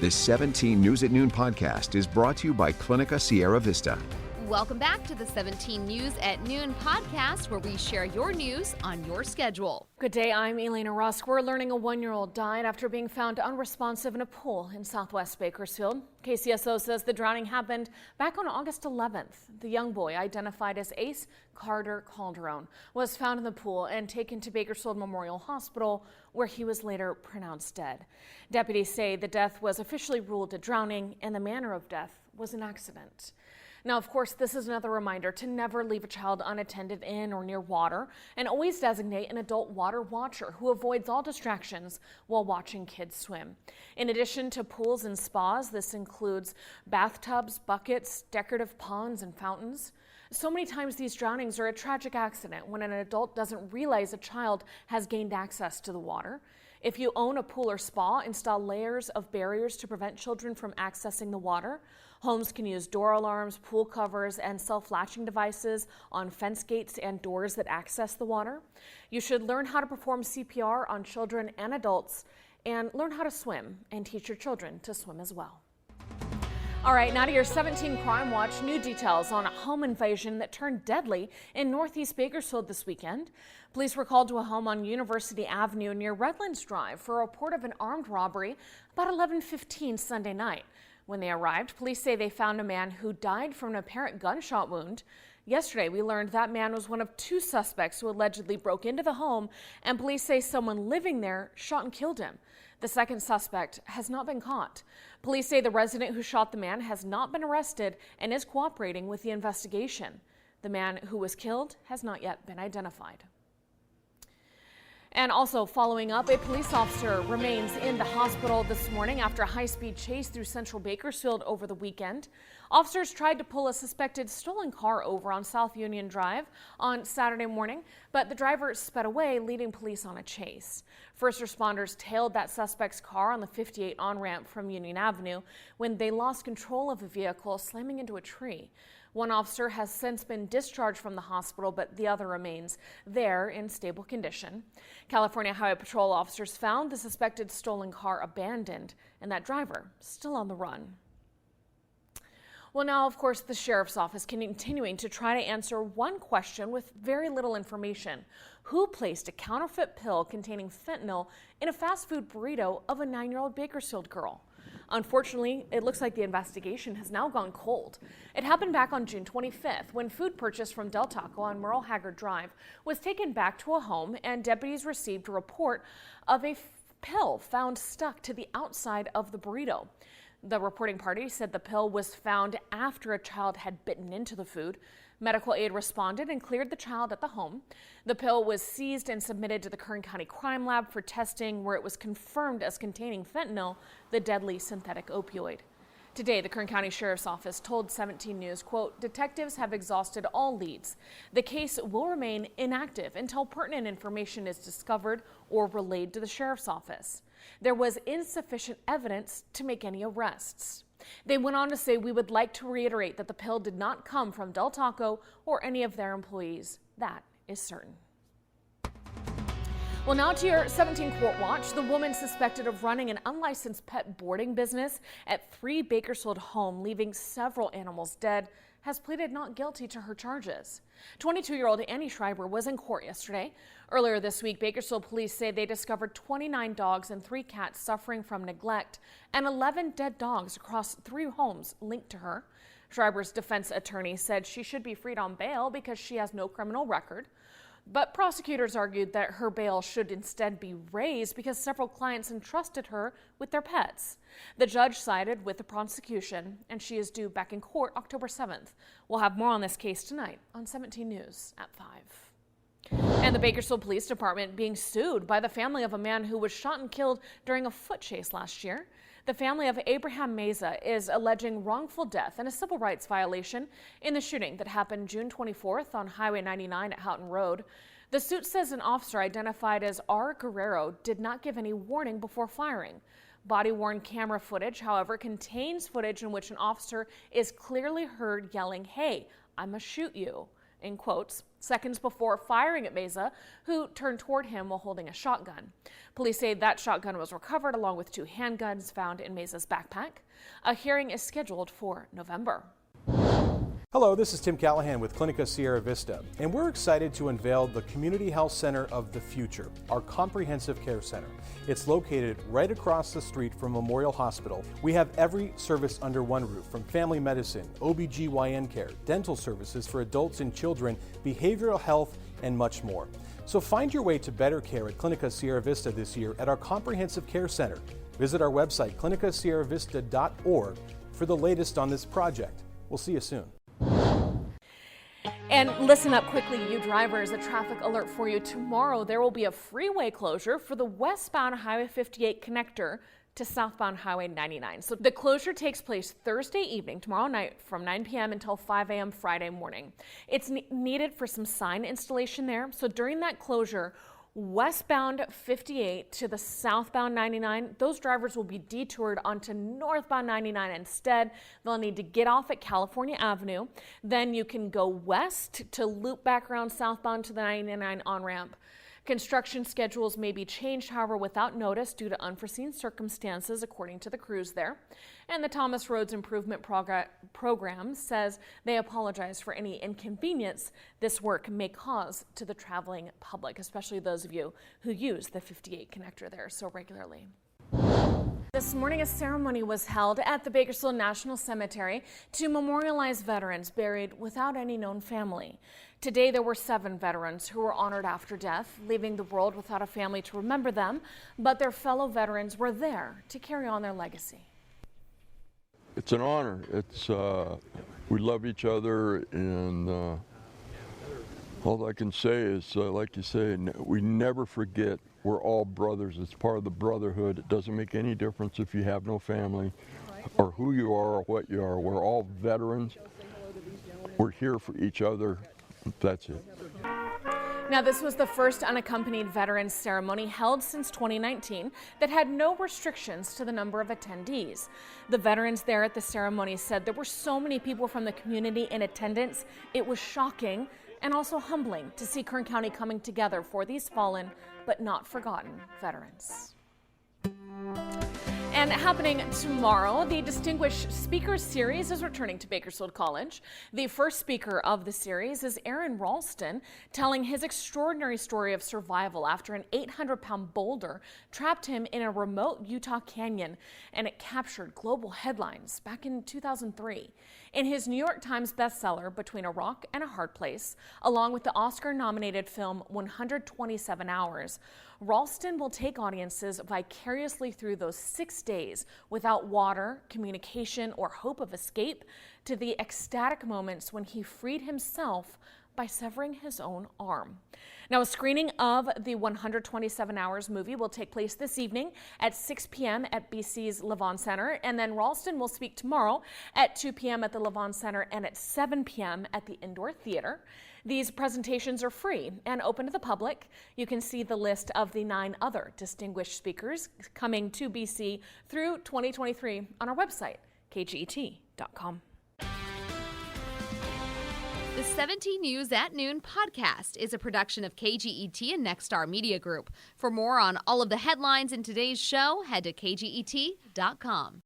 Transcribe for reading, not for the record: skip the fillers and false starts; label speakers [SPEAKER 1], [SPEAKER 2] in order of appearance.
[SPEAKER 1] This 17 News at Noon podcast is brought to you by Clinica Sierra Vista.
[SPEAKER 2] Welcome back to the 17 News at Noon podcast, where we share your news on your schedule.
[SPEAKER 3] Good day, I'm Elena Rusk. We're learning a 1-year-old died after being found unresponsive in a pool in southwest Bakersfield. KCSO says the drowning happened back on August 11th. The young boy, identified as Ace Carter Calderon, was found in the pool and taken to Bakersfield Memorial Hospital, where he was later pronounced dead. Deputies say the death was officially ruled a drowning and the manner of death was an accident. Now, of course, this is another reminder to never leave a child unattended in or near water, and always designate an adult water watcher who avoids all distractions while watching kids swim. In addition to pools and spas, this includes bathtubs, buckets, decorative ponds, and fountains. So many times these drownings are a tragic accident when an adult doesn't realize a child has gained access to the water. If you own a pool or spa, install layers of barriers to prevent children from accessing the water. Homes can use door alarms, pool covers, and self-latching devices on fence gates and doors that access the water. You should learn how to perform CPR on children and adults, and learn how to swim and teach your children to swim as well. All right, now to your 17 Crime Watch. New details on a home invasion that turned deadly in northeast Bakersfield this weekend. Police were called to a home on University Avenue near Redlands Drive for a report of an armed robbery about 11:15 Sunday night. When they arrived, police say they found a man who died from an apparent gunshot wound. Yesterday, we learned that man was one of 2 suspects who allegedly broke into the home, and police say someone living there shot and killed him. The second suspect has not been caught. Police say the resident who shot the man has not been arrested and is cooperating with the investigation. The man who was killed has not yet been identified. And also following up, a police officer remains in the hospital this morning after a high-speed chase through central Bakersfield over the weekend. Officers tried to pull a suspected stolen car over on South Union Drive on Saturday morning, but the driver sped away, leading police on a chase. First responders tailed that suspect's car on the 58 on-ramp from Union Avenue when they lost control of the vehicle, slamming into a tree. One officer has since been discharged from the hospital, but the other remains there in stable condition. California Highway Patrol officers found the suspected stolen car abandoned and that driver still on the run. Well, now, of course, the sheriff's office continuing to try to answer one question with very little information. Who placed a counterfeit pill containing fentanyl in a fast food burrito of a 9-year-old Bakersfield girl? Unfortunately, it looks like the investigation has now gone cold. It happened back on June 25th when food purchased from Del Taco on Merle Haggard Drive was taken back to a home, and deputies received a report of a pill found stuck to the outside of the burrito. The reporting party said the pill was found after a child had bitten into the food. Medical aid responded and cleared the child at the home. The pill was seized and submitted to the Kern County Crime Lab for testing, where it was confirmed as containing fentanyl, the deadly synthetic opioid. Today, the Kern County Sheriff's Office told 17 News, quote, "Detectives have exhausted all leads. The case will remain inactive until pertinent information is discovered or relayed to the Sheriff's Office. There was insufficient evidence to make any arrests." They went on to say, "We would like to reiterate that the pill did not come from Del Taco or any of their employees. That is certain." Well, now to your 17 Court Watch. The woman suspected of running an unlicensed pet boarding business at 3 Bakersfield home, leaving several animals dead, has pleaded not guilty to her charges. 22-year-old Annie Schreiber was in court yesterday. Earlier this week, Bakersfield police say they discovered 29 dogs and 3 cats suffering from neglect and 11 dead dogs across 3 homes linked to her. Schreiber's defense attorney said she should be freed on bail because she has no criminal record. But prosecutors argued that her bail should instead be raised because several clients entrusted her with their pets. The judge sided with the prosecution, and she is due back in court October 7th. We'll have more on this case tonight on 17 News at 5. And the Bakersfield Police Department being sued by the family of a man who was shot and killed during a foot chase last year. The family of Abraham Meza is alleging wrongful death and a civil rights violation in the shooting that happened June 24th on Highway 99 at Houghton Road. The suit says an officer identified as R. Guerrero did not give any warning before firing. Body-worn camera footage, however, contains footage in which an officer is clearly heard yelling, "Hey, I must shoot you." in quotes, seconds before firing at Meza, who turned toward him while holding a shotgun. Police say that shotgun was recovered along with 2 handguns found in Meza's backpack. A hearing is scheduled for November.
[SPEAKER 4] Hello, this is Tim Callahan with Clinica Sierra Vista, and we're excited to unveil the Community Health Center of the Future, our comprehensive care center. It's located right across the street from Memorial Hospital. We have every service under one roof, from family medicine, OBGYN care, dental services for adults and children, behavioral health, and much more. So find your way to better care at Clinica Sierra Vista this year at our comprehensive care center. Visit our website, clinicasierravista.org, for the latest on this project. We'll see you soon.
[SPEAKER 3] And listen up quickly, you drivers, a traffic alert for you. Tomorrow there will be a freeway closure for the westbound Highway 58 connector to southbound Highway 99. So the closure takes place Thursday evening, tomorrow night, from 9 p.m. until 5 a.m. Friday morning. It's needed for some sign installation there. So during that closure, westbound 58 to the southbound 99, those drivers will be detoured onto northbound 99 instead. They'll need to get off at California Avenue. Then you can go west to loop back around southbound to the 99 on-ramp. Construction schedules may be changed, however, without notice due to unforeseen circumstances, according to the crews there. And the Thomas Roads Improvement Program says they apologize for any inconvenience this work may cause to the traveling public, especially those of you who use the 58 connector there so regularly. This morning, a ceremony was held at the Bakersfield National Cemetery to memorialize veterans buried without any known family. Today, there were 7 veterans who were honored after death, leaving the world without a family to remember them, but their fellow veterans were there to carry on their legacy.
[SPEAKER 5] It's an honor. We love each other, and all I can say is, like you say, we never forget. We're all brothers. It's part of the brotherhood. It doesn't make any difference if you have no family or who you are or what you are. We're all veterans. We're here for each other. That's it.
[SPEAKER 3] Now, this was the first unaccompanied veterans ceremony held since 2019 that had no restrictions to the number of attendees. The veterans there at the ceremony said there were so many people from the community in attendance. It was shocking and also humbling to see Kern County coming together for these fallen but not forgotten veterans. And happening tomorrow, the Distinguished Speakers Series is returning to Bakersfield College. The first speaker of the series is Aaron Ralston, telling his extraordinary story of survival after an 800-pound boulder trapped him in a remote Utah canyon, and it captured global headlines back in 2003. In his New York Times bestseller, Between a Rock and a Hard Place, along with the Oscar-nominated film 127 Hours, Ralston will take audiences vicariously through those 6 days without water, communication, or hope of escape, to the ecstatic moments when he freed himself by severing his own arm. Now, a screening of the 127 Hours movie will take place this evening at 6 p.m. at BC's Levon Center, and then Ralston will speak tomorrow at 2 p.m. at the Levon Center and at 7 p.m. at the Indoor Theater. These presentations are free and open to the public. You can see the list of the 9 other distinguished speakers coming to BC through 2023 on our website, kget.com.
[SPEAKER 2] The 17 News at Noon podcast is a production of KGET and Nexstar Media Group. For more on all of the headlines in today's show, head to kget.com.